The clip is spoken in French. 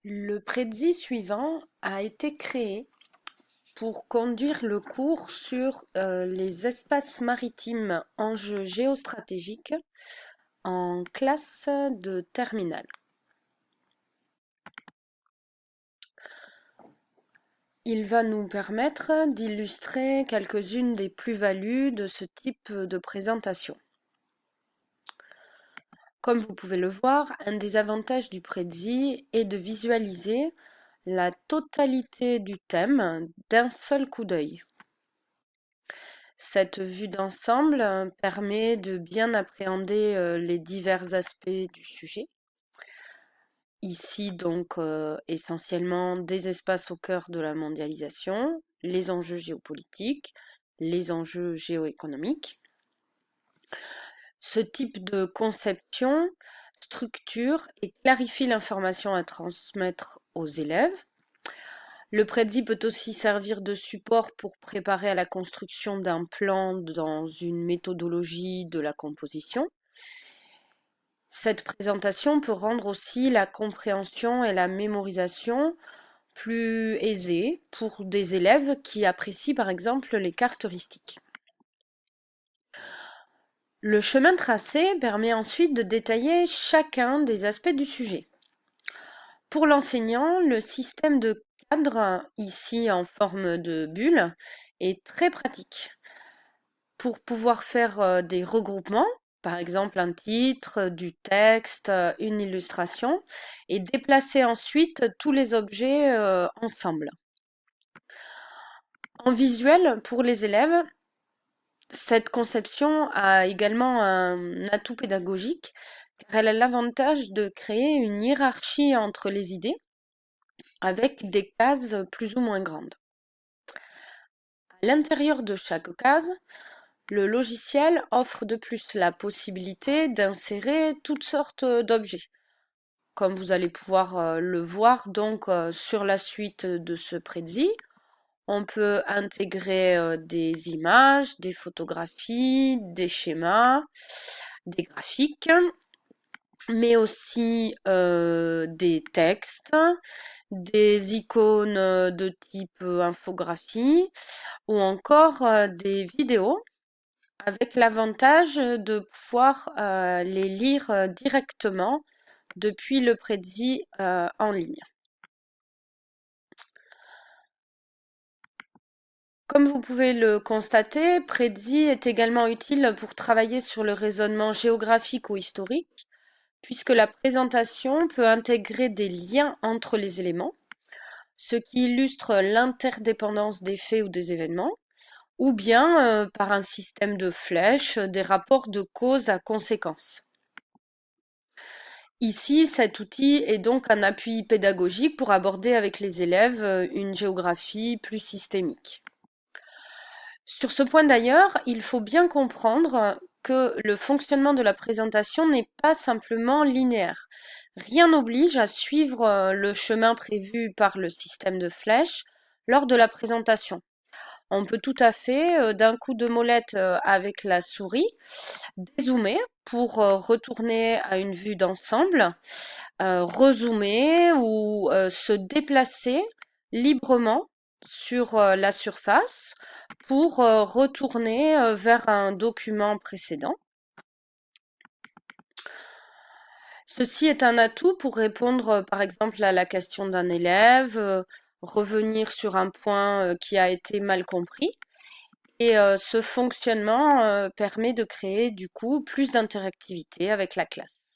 Le prédit suivant a été créé pour conduire le cours sur les espaces maritimes enjeux géostratégiques en classe de terminale. Il va nous permettre d'illustrer quelques-unes des plus-values de ce type de présentation. Comme vous pouvez le voir, un des avantages du prédit est de visualiser la totalité du thème d'un seul coup d'œil. Cette vue d'ensemble permet de bien appréhender les divers aspects du sujet. Ici donc essentiellement des espaces au cœur de la mondialisation, les enjeux géopolitiques, les enjeux géoéconomiques. Ce type de conception structure et clarifie l'information à transmettre aux élèves. Le prédit peut aussi servir de support pour préparer à la construction d'un plan dans une méthodologie de la composition. Cette présentation peut rendre aussi la compréhension et la mémorisation plus aisées pour des élèves qui apprécient par exemple les cartes heuristiques. Le chemin tracé permet ensuite de détailler chacun des aspects du sujet. Pour l'enseignant, le système de cadre, ici en forme de bulle, est très pratique pour pouvoir faire des regroupements, par exemple un titre, du texte, une illustration, et déplacer ensuite tous les objets ensemble. En visuel, pour les élèves, cette conception a également un atout pédagogique, car elle a l'avantage de créer une hiérarchie entre les idées, avec des cases plus ou moins grandes. À l'intérieur de chaque case, le logiciel offre de plus la possibilité d'insérer toutes sortes d'objets. Comme vous allez pouvoir le voir donc sur la suite de ce prédit, on peut intégrer des images, des photographies, des schémas, des graphiques, mais aussi des textes, des icônes de type infographie ou encore des vidéos avec l'avantage de pouvoir les lire directement depuis le prédit en ligne. Comme vous pouvez le constater, Prezi est également utile pour travailler sur le raisonnement géographique ou historique, puisque la présentation peut intégrer des liens entre les éléments, ce qui illustre l'interdépendance des faits ou des événements, ou bien par un système de flèches, des rapports de cause à conséquence. Ici, cet outil est donc un appui pédagogique pour aborder avec les élèves une géographie plus systémique. Sur ce point d'ailleurs, il faut bien comprendre que le fonctionnement de la présentation n'est pas simplement linéaire. Rien n'oblige à suivre le chemin prévu par le système de flèches lors de la présentation. On peut tout à fait, d'un coup de molette avec la souris, dézoomer pour retourner à une vue d'ensemble, rezoomer ou se déplacer librement sur la surface pour retourner vers un document précédent. Ceci est un atout pour répondre par exemple à la question d'un élève, revenir sur un point qui a été mal compris. Et ce fonctionnement permet de créer du coup plus d'interactivité avec la classe.